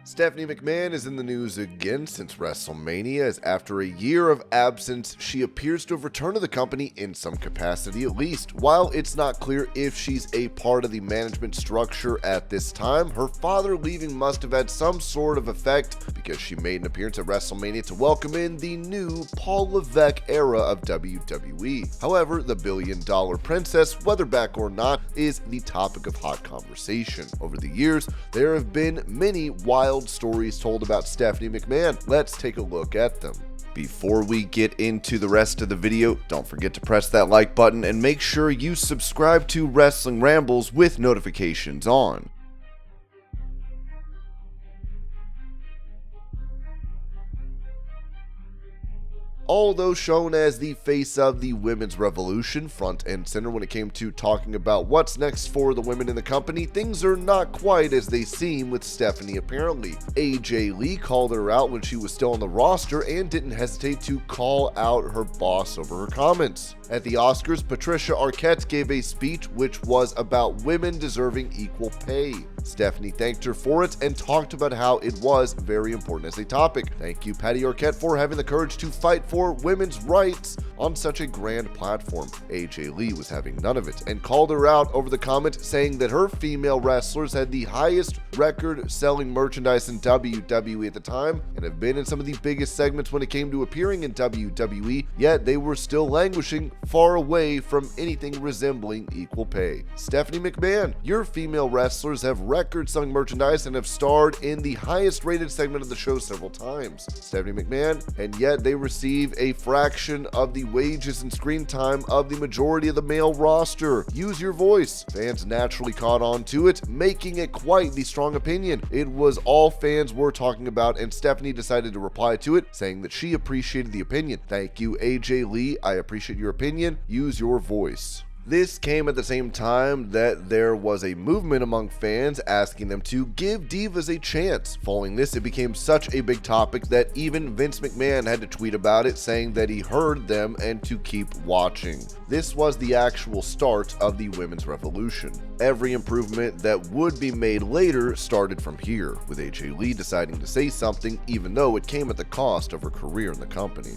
Stephanie McMahon is in the news again since WrestleMania, as after a year of absence, she appears to have returned to the company in some capacity at least. While it's not clear if she's a part of the management structure at this time, her father leaving must have had some sort of effect because she made an appearance at WrestleMania to welcome in the new Paul Levesque era of WWE. However, the billion-dollar princess, whether back or not, is the topic of hot conversation. Over the years, there have been many wild stories told about Stephanie McMahon. Let's take a look at them. Before we get into the rest of the video, don't forget to press that like button and make sure you subscribe to Wrestling Rambles with notifications on. Although shown as the face of the women's revolution, front and center when it came to talking about what's next for the women in the company, things are not quite as they seem with Stephanie apparently. AJ Lee called her out when she was still on the roster and didn't hesitate to call out her boss over her comments. At the Oscars, Patricia Arquette gave a speech which was about women deserving equal pay. Stephanie thanked her for it and talked about how it was very important as a topic. Thank you, Patty Arquette, for having the courage to fight for women's rights on such a grand platform. AJ Lee was having none of it and called her out over the comment, saying that her female wrestlers had the highest record-selling merchandise in WWE at the time and have been in some of the biggest segments when it came to appearing in WWE, yet they were still languishing far away from anything resembling equal pay. Stephanie McMahon, your female wrestlers have record-selling merchandise and have starred in the highest-rated segment of the show several times. Stephanie McMahon, and yet they receive a fraction of the wages and screen time of the majority of the male roster. Use your voice. Fans naturally caught on to it, making it quite the strong opinion. It was all fans were talking about, and Stephanie decided to reply to it, saying that she appreciated the opinion. Thank you, AJ Lee. I appreciate your opinion. Use your voice. This came at the same time that there was a movement among fans asking them to give divas a chance. Following this, it became such a big topic that even Vince McMahon had to tweet about it, saying that he heard them and to keep watching. This was the actual start of the women's revolution. Every improvement that would be made later started from here, with AJ Lee deciding to say something even though it came at the cost of her career in the company.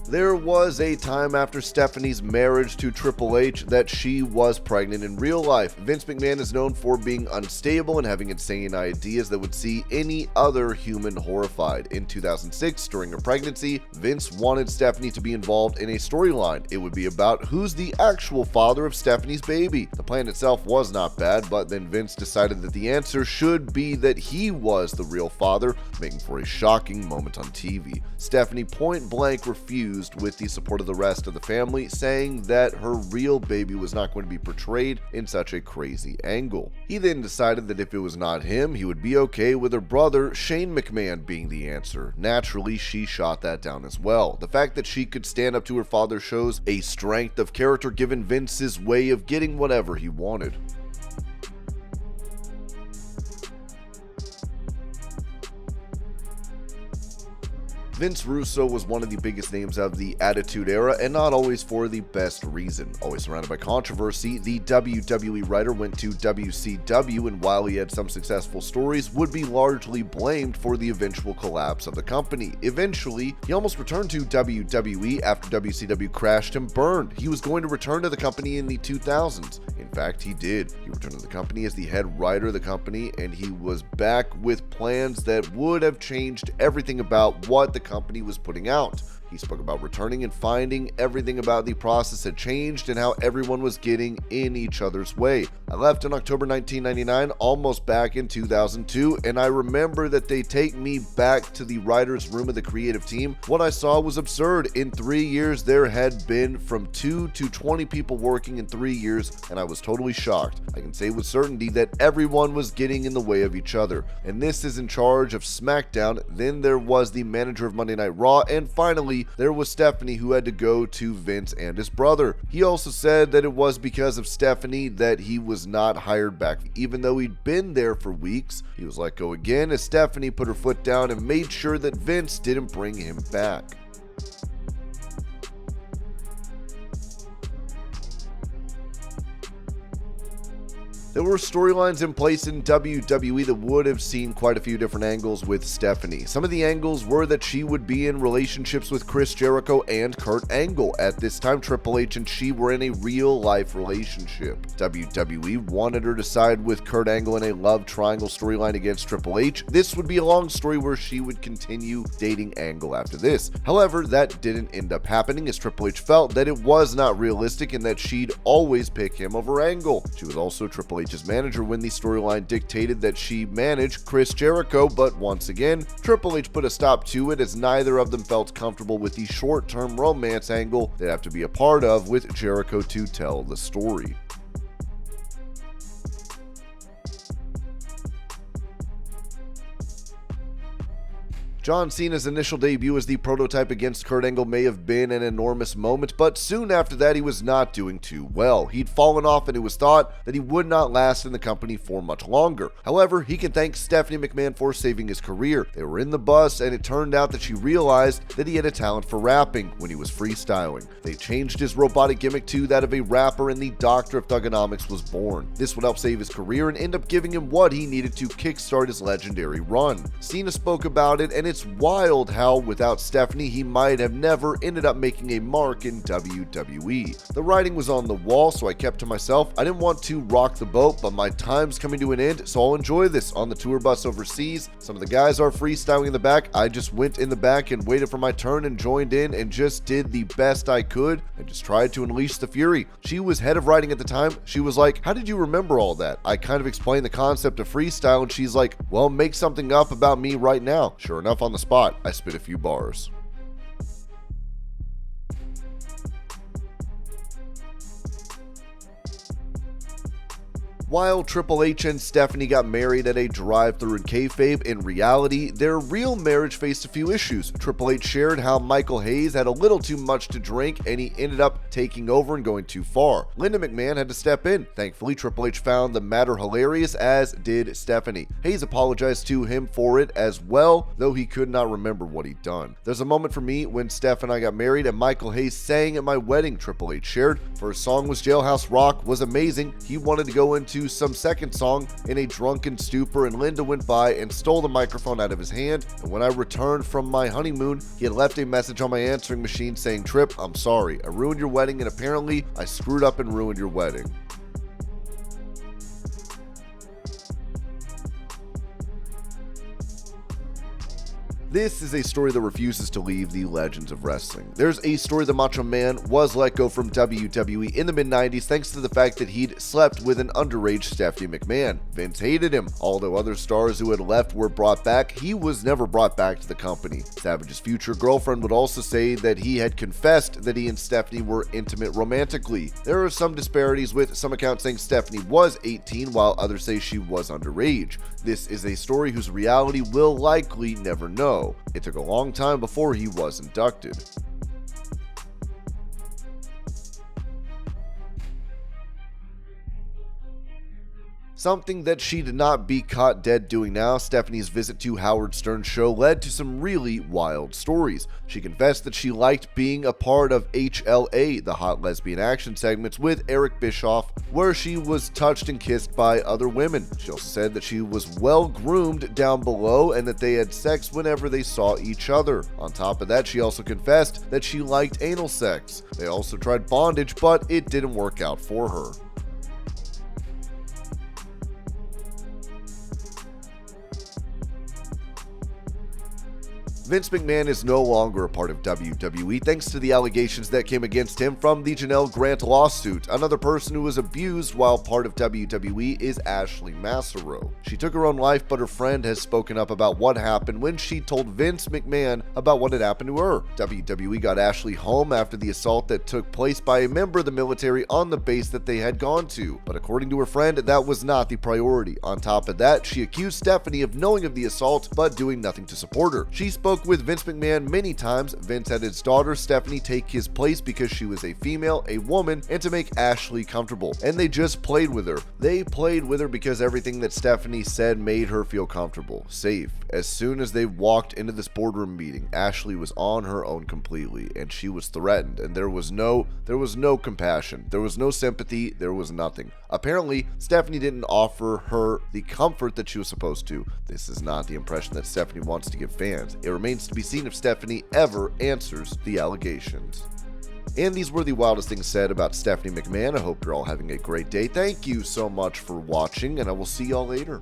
There was a time after Stephanie's marriage to Triple H that she was pregnant in real life. Vince McMahon is known for being unstable and having insane ideas that would see any other human horrified. In 2006, during her pregnancy, Vince wanted Stephanie to be involved in a storyline. It would be about who's the actual father of Stephanie's baby. The plan itself was not bad, but then Vince decided that the answer should be that he was the real father, making for a shocking moment on TV. Stephanie point blank refused with the support of the rest of the family, saying that her real baby was not going to be portrayed in such a crazy angle. He then decided that if it was not him, he would be okay with her brother Shane McMahon being the answer. Naturally, she shot that down as well. The fact that she could stand up to her father shows a strength of character given Vince's way of getting whatever he wanted. Vince Russo was one of the biggest names of the Attitude Era, and not always for the best reason. Always surrounded by controversy, the WWE writer went to WCW, and while he had some successful stories, would be largely blamed for the eventual collapse of the company. Eventually, he almost returned to WWE after WCW crashed and burned. He was going to return to the company in the 2000s. In fact, he did. He returned to the company as the head writer of the company, and he was back with plans that would have changed everything about what the company was putting out. He spoke about returning and finding everything about the process had changed and how everyone was getting in each other's way. I left in October 1999, almost back in 2002, and I remember that they take me back to the writer's room of the creative team. What I saw was absurd. In 3 years, there had been from 2 to 20 people working in 3 years, and I was totally shocked. I can say with certainty that everyone was getting in the way of each other. And this is in charge of SmackDown. Then there was the manager of Monday Night Raw, and finally, there was Stephanie, who had to go to Vince and his brother. He also said that it was because of Stephanie that he was not hired back. Even though he'd been there for weeks, he was let go again as Stephanie put her foot down and made sure that Vince didn't bring him back. There were storylines in place in WWE that would have seen quite a few different angles with Stephanie. Some of the angles were that she would be in relationships with Chris Jericho and Kurt Angle. At this time, Triple H and she were in a real-life relationship. WWE wanted her to side with Kurt Angle in a love triangle storyline against Triple H. This would be a long story where she would continue dating Angle after this. However, that didn't end up happening as Triple H felt that it was not realistic and that she'd always pick him over Angle. She was also Triple H's manager when the storyline dictated that she manage Chris Jericho, but once again, Triple H put a stop to it as neither of them felt comfortable with the short-term romance angle they'd have to be a part of with Jericho to tell the story. John Cena's initial debut as the prototype against Kurt Angle may have been an enormous moment, but soon after that he was not doing too well. He'd fallen off and it was thought that he would not last in the company for much longer. However, he can thank Stephanie McMahon for saving his career. They were in the bus and it turned out that she realized that he had a talent for rapping when he was freestyling. They changed his robotic gimmick to that of a rapper and the Doctor of Thugonomics was born. This would help save his career and end up giving him what he needed to kickstart his legendary run. Cena spoke about it, and it's wild how without Stephanie he might have never ended up making a mark in WWE. The writing was on the wall, so I kept to myself. I didn't want to rock the boat, but my time's coming to an end, so I'll enjoy this on the tour bus overseas. Some of the guys are freestyling in the back. I just went in the back and waited for my turn and joined in and just did the best I could and just tried to unleash the fury. She was head of writing at the time. She was like, "How did you remember all that?" I kind of explained the concept of freestyle and she's like, "Well, make something up about me right now." Sure enough, on the spot, I spit a few bars. While Triple H and Stephanie got married at a drive-thru in kayfabe, in reality, their real marriage faced a few issues. Triple H shared how Michael Hayes had a little too much to drink and he ended up taking over and going too far. Linda McMahon had to step in. Thankfully, Triple H found the matter hilarious, as did Stephanie. Hayes apologized to him for it as well, though he could not remember what he'd done. There's a moment for me when Steph and I got married and Michael Hayes sang at my wedding, Triple H shared. First song was Jailhouse Rock, was amazing. He wanted to go into some second song in a drunken stupor and Linda went by and stole the microphone out of his hand, and when I returned from my honeymoon he had left a message on my answering machine saying, "Trip, I'm sorry, I ruined your wedding and apparently I screwed up and ruined your wedding." This is a story that refuses to leave the legends of wrestling. There's a story the Macho Man was let go from WWE in the mid-90s thanks to the fact that he'd slept with an underage Stephanie McMahon. Vince hated him. Although other stars who had left were brought back, he was never brought back to the company. Savage's future girlfriend would also say that he had confessed that he and Stephanie were intimate romantically. There are some disparities, with some accounts saying Stephanie was 18 while others say she was underage. This is a story whose reality we'll likely never know. It took a long time before he was inducted. Something that she did not be caught dead doing now, Stephanie's visit to Howard Stern's show led to some really wild stories. She confessed that she liked being a part of HLA, the Hot Lesbian Action segments with Eric Bischoff, where she was touched and kissed by other women. She also said that she was well groomed down below and that they had sex whenever they saw each other. On top of that, she also confessed that she liked anal sex. They also tried bondage, but it didn't work out for her. Vince McMahon is no longer a part of WWE thanks to the allegations that came against him from the Janelle Grant lawsuit. Another person who was abused while part of WWE is Ashley Massaro. She took her own life, but her friend has spoken up about what happened when she told Vince McMahon about what had happened to her. WWE got Ashley home after the assault that took place by a member of the military on the base that they had gone to, but according to her friend, that was not the priority. On top of that, she accused Stephanie of knowing of the assault but doing nothing to support her. She spoke spoke with Vince McMahon many times. Vince had his daughter Stephanie take his place because she was a female, a woman, and to make Ashley comfortable. And they just played with her. They played with her because everything that Stephanie said made her feel comfortable, safe. As soon as they walked into this boardroom meeting, Ashley was on her own completely, and she was threatened, and there was no compassion, there was no sympathy, there was nothing. Apparently, Stephanie didn't offer her the comfort that she was supposed to. This is not the impression that Stephanie wants to give fans. It remains to be seen if Stephanie ever answers the allegations. And these were the wildest things said about Stephanie McMahon. I hope you're all having a great day. Thank you so much for watching, and I will see y'all later.